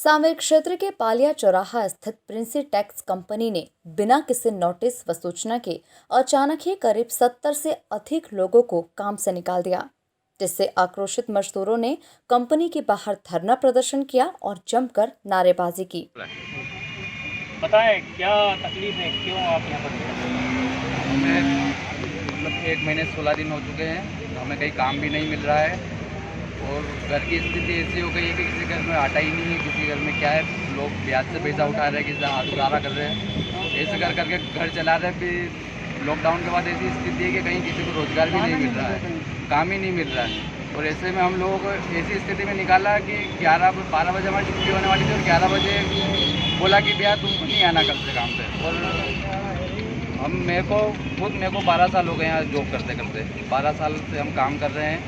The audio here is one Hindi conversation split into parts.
सांवेर क्षेत्र के पालिया चौराहा स्थित प्रिंसी टैक्स कंपनी ने बिना किसी नोटिस व सूचना के अचानक ही करीब 70 से अधिक लोगों को काम से निकाल दिया, जिससे आक्रोशित मजदूरों ने कंपनी के बाहर धरना प्रदर्शन किया और जमकर नारेबाजी की। बताएं क्या तकलीफ है, क्यों आप यहाँ पर? हमें मतलब 1 महीने 16 दिन हो चुके हैं, हमें कहीं काम भी नहीं मिल रहा है और घर की स्थिति ऐसी हो गई है कि किसी घर में आटा ही नहीं है। किसी घर में क्या है, लोग ब्याज से पैसा उठा रहे हैं, किसी हाथ उधारा कर रहे हैं, ऐसे कर करके घर चला रहे हैं। फिर लॉकडाउन के बाद ऐसी स्थिति है कि कहीं किसी को रोज़गार भी नहीं मिल रहा है, काम ही नहीं मिल रहा है। और ऐसे में हम लोगों को ऐसी स्थिति में निकाला कि 12 बजे हमारी छुट्टी होने वाली थी और 11 बजे बोला कि भैया तुमको नहीं आना कल से काम पे। और मेरे को 12 साल हो गए यहाँ जॉब करते करते, 12 साल से हम काम कर रहे हैं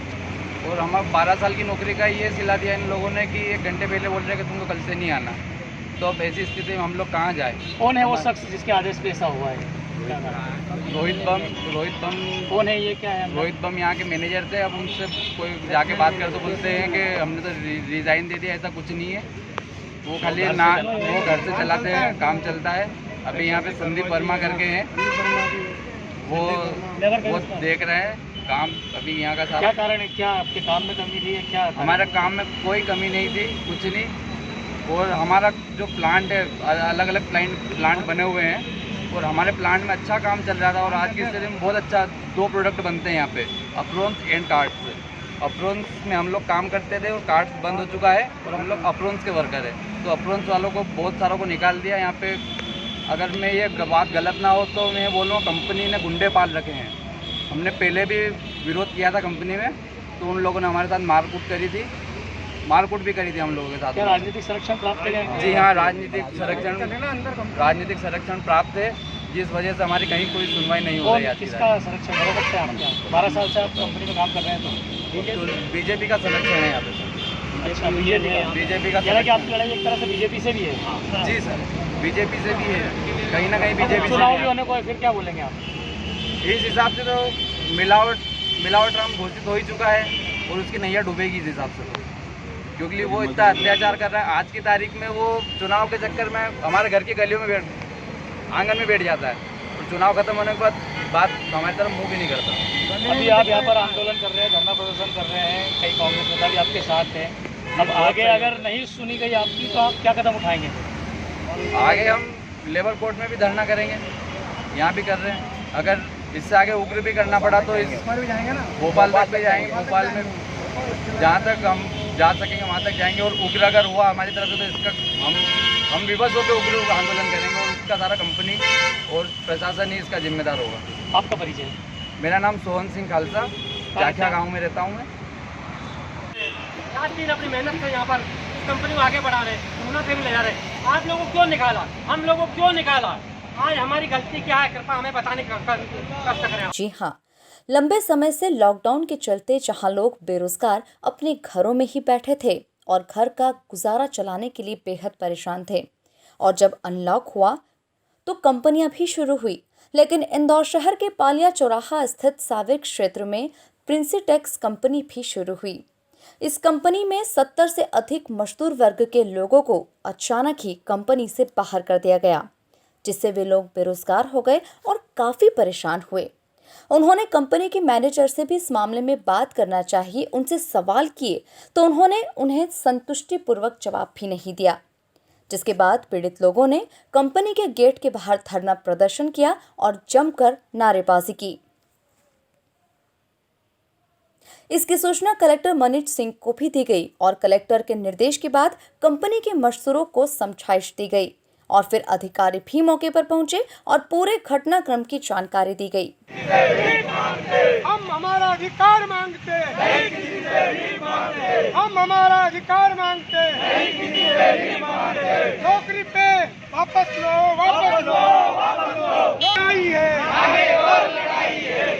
और हम 12 साल की नौकरी का ये सिला दिया इन लोगों ने कि 1 घंटे पहले बोल रहे हैं कि तुमको कल से नहीं आना। तो अब ऐसी स्थिति में हम लोग कहाँ जाए? कौन है वो शख्स जिसके आदेश पे ऐसा हुआ है? रोहित बम कौन है, ये क्या है? रोहित बम यहाँ के मैनेजर थे। अब उनसे कोई जाके बात कर तो बोलते हैं कि हमने तो रिज़ाइन दे दिया। ऐसा कुछ नहीं है, वो खाली ना वो घर से चलाते हैं, काम चलता है। अभी यहाँ पे संदीप वर्मा करके हैं, वो देख रहे हैं काम। अभी यहाँ का क्या कारण है, क्या आपके काम में कमी थी? क्या हमारे काम में कोई कमी नहीं थी, कुछ नहीं। और हमारा जो प्लांट है, अलग अलग प्लांट बने हुए हैं और हमारे प्लांट में अच्छा काम चल रहा था। और आज की स्थिति में बहुत अच्छा 2 प्रोडक्ट बनते हैं यहाँ पे, अप्रोन्स एंड कार्ड्स। अप्रोन्स में हम लोग काम करते थे और कार्ड्स बंद हो चुका है और हम लोग अप्रोन्स के वर्कर हैं। तो अप्रोन्स वालों को बहुत सारों को निकाल दिया यहाँ पे। अगर मैं ये बात गलत ना हो तो मैं बोलूँ, कंपनी ने गुंडे पाल रखे हैं। हमने पहले भी विरोध किया था कंपनी में, तो उन लोगों ने हमारे साथ मारकूट भी करी थी हम लोगों के साथ। क्या राजनीतिक संरक्षण प्राप्त करें? जी हाँ, राजनीतिक संरक्षण प्राप्त है, जिस वजह से हमारी कहीं कोई सुनवाई नहीं हो रही है। किसका संरक्षण हो सकता है आपके? 12 साल से आप कंपनी में काम कर रहे हैं तो बीजेपी का संरक्षण है यहाँ पे। अच्छा, बीजेपी का, यानी कि आपकी लड़ाई एक तरह से बीजेपी से भी है? जी सर, बीजेपी से भी है, कहीं ना कहीं बीजेपी। चुनाव भी होने को है, फिर क्या बोलेंगे आप? इस हिसाब से तो मिलावट राम घोषित हो ही चुका है और उसकी नैया डूबेगी इस हिसाब से तो, क्योंकि वो इतना अत्याचार कर रहा है। आज की तारीख में वो चुनाव के चक्कर में हमारे घर की गलियों में आंगन में बैठ जाता है और चुनाव खत्म होने के बाद बात हमारी तरफ मुँह भी नहीं करता। अभी आप यहाँ पर आंदोलन कर रहे हैं, धरना प्रदर्शन कर रहे हैं, कई कांग्रेस नेता भी आपके साथ हैं। अब आगे अगर नहीं सुनी गई आपकी तो आप क्या कदम उठाएंगे? आगे हम लेबर कोर्ट में भी धरना करेंगे, यहाँ भी कर रहे हैं। अगर इससे आगे उग्र भी करना पड़ा तो इस जाएंगे ना, भोपाल तक भी जाएंगे। भोपाल में जहाँ तक हम जा सकेंगे वहाँ तक जाएंगे। और उग्र अगर हुआ हमारी तरफ से तो इसका हम विवश होकर उग्र आंदोलन करेंगे और इसका सारा कंपनी और प्रशासन ही इसका जिम्मेदार होगा। आपका परिचय? मेरा नाम सोहन सिंह खालसा, जाखिया गाँव में रहता हूँ मैं। रात दिन अपनी मेहनत से यहाँ पर कंपनी को आगे बढ़ा रहे, उन्होंने से भी ले जा रहे। आप लोगों को क्यों निकाला? हम लोगों को क्यों निकाला? आज हमारी गलती क्या है, कृपया हमें बताने का कष्ट करें। जी हाँ, लंबे समय से लॉकडाउन के चलते जहां लोग बेरोजगार अपने घरों में ही बैठे थे और घर का गुजारा चलाने के लिए बेहद परेशान थे, और जब अनलॉक हुआ तो कंपनियां भी शुरू हुई। लेकिन इंदौर शहर के पालिया चौराहा स्थित सांवेर क्षेत्र में प्रिंसी टैक्स कंपनी भी शुरू हुई। इस कंपनी में 70 से अधिक मजदूर वर्ग के लोगों को अचानक ही कंपनी से बाहर कर दिया गया, जिससे वे लोग बेरोजगार हो गए और काफी परेशान हुए। उन्होंने कंपनी के मैनेजर से भी इस मामले में बात करना चाहिए, उनसे सवाल किए तो उन्होंने उन्हें संतुष्टिपूर्वक जवाब भी नहीं दिया, जिसके बाद पीड़ित लोगों ने कंपनी के गेट के बाहर धरना प्रदर्शन किया और जमकर नारेबाजी की। इसकी सूचना कलेक्टर मनीष सिंह को भी दी गई और कलेक्टर के निर्देश के बाद कंपनी के मजदूरों को समझाइश दी गई और फिर अधिकारी भी मौके पर पहुंचे और पूरे घटनाक्रम की जानकारी दी गई। हम हमारा अधिकार मांगते हैं, हम हमारा अधिकार मांगते हैं। नौकरी पे वापस लो, वापस लो, वापस लो। लड़ाई है, आगे और लड़ाई है।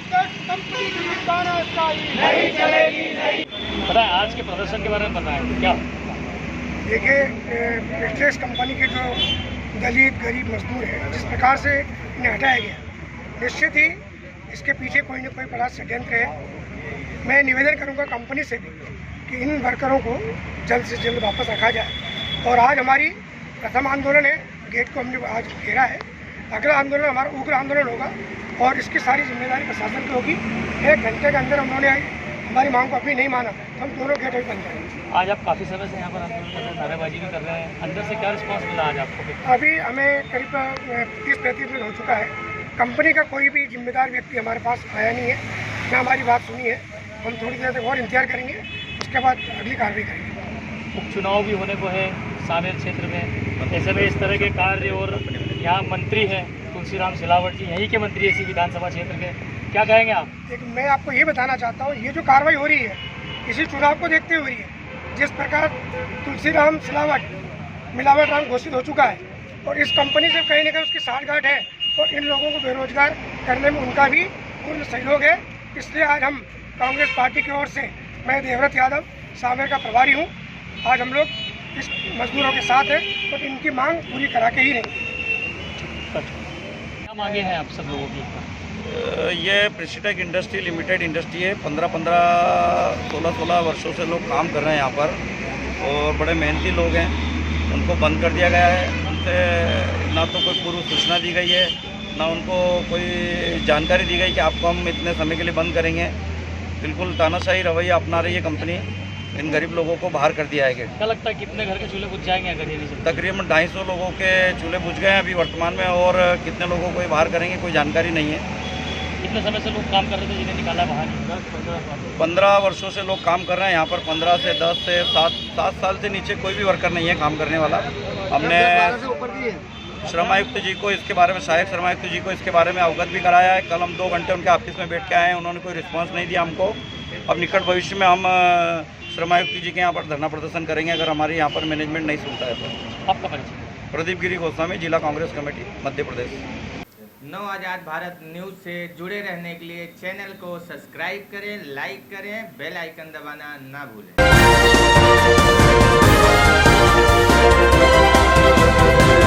कंपनी की तानाशाही नहीं चलेगी, नहीं। पता है आज के प्रदर्शन के बारे में बताएं क्या? देखिए, पेट्रेस कंपनी के जो दलित गरीब मजदूर हैं, जिस प्रकार से इन्हें हटाया गया, निश्चित ही इसके पीछे कोई न कोई बड़ा षड्यंत्र है। मैं निवेदन करूंगा कंपनी से भी कि इन वर्करों को जल्द से जल्द वापस रखा जाए और आज हमारी प्रथम आंदोलन है, गेट को हमने आज घेरा है। अगला आंदोलन हमारा उग्र आंदोलन होगा और इसकी सारी जिम्मेदारी प्रशासन की होगी। 1 घंटे के अंदर उन्होंने हमारी मांग को अभी नहीं माना तो हम दोनों गेट अभी बंद करेंगे। आज आप काफ़ी समय से यहाँ पर आंदोलन कर रहे हैं, नारेबाजी भी कर रहे हैं, अंदर से क्या रिस्पांस मिला आज आपको? अभी हमें करीब 30-35 मिनट हो चुका है। कंपनी का कोई भी जिम्मेदार व्यक्ति हमारे पास आया नहीं है, ना हमारी बात सुनी है। हम थोड़ी देर तक और इंतजार करेंगे, उसके बाद अगली कार्रवाई करेंगे। उपचुनाव भी होने को है सामेर क्षेत्र में, ऐसे में इस तरह के कार्य और यहाँ मंत्री हैं तुलसीराम सिलावट जी, यहीं के मंत्री इसी विधानसभा क्षेत्र के, क्या कहेंगे आप? लेकिन मैं आपको ये बताना चाहता हूँ, ये जो कार्रवाई हो रही है इसी चुनाव को देखते हुए है। जिस प्रकार तुलसीराम सिलावट मिलावट राम घोषित हो चुका है और इस कंपनी से कहीं ना कहीं उसकी साठगांठ है और इन लोगों को बेरोजगार करने में उनका भी पूर्ण सहयोग है। इसलिए आज हम कांग्रेस पार्टी की ओर से, मैं देवव्रत यादव सामेर का प्रभारी हूँ, आज हम लोग इस मजदूरों के साथ हैं तो इनकी मांग पूरी करा के ही नहीं। क्या मांगे हैं आप सब लोगों की? ये प्रेसिटेक इंडस्ट्री लिमिटेड इंडस्ट्री है। 15-15, 16-16 वर्षों से लोग काम कर रहे हैं यहाँ पर और बड़े मेहनती लोग हैं। उनको बंद कर दिया गया है। उनसे ना तो कोई पूर्व सूचना दी गई है, ना उनको कोई जानकारी दी गई कि आपको हम इतने समय के लिए बंद करेंगे। बिल्कुल तानाशाही रवैया अपना रही है कंपनी। इन गरीब लोगों को बाहर कर दिया है। क्या लगता है कितने घर के चूल्हे बुझ जाएंगे अगर ये नहीं चलता? तकरीबन 250 लोगों के चूल्हे बुझ गए हैं अभी वर्तमान में, और कितने लोगों को ये बाहर करेंगे कोई जानकारी नहीं है। कितने समय से लोग काम कर रहे थे जिन्हें निकाला बाहर? 15 वर्षों से लोग काम कर रहे हैं यहाँ पर। 15 से 10 से 7 साल से नीचे कोई भी वर्कर नहीं है काम करने वाला। हमने श्रम आयुक्त जी को इसके बारे में, सहायक श्रम आयुक्त जी को इसके बारे में अवगत भी कराया है। कल हम 2 घंटे उनके ऑफिस में बैठ के आए हैं, उन्होंने कोई रिस्पांस नहीं दिया हमको। अब निकट भविष्य में हम श्रम आयुक्त जी के यहाँ पर धरना प्रदर्शन करेंगे अगर हमारे यहाँ पर मैनेजमेंट नहीं सुनता है तो। आपका परिचय? प्रदीप गिरी गोस्वामी, जिला कांग्रेस कमेटी, मध्य प्रदेश। नव आज़ाद भारत न्यूज़ से जुड़े रहने के लिए चैनल को सब्सक्राइब करें, लाइक करें, बेल आइकन दबाना ना भूलें।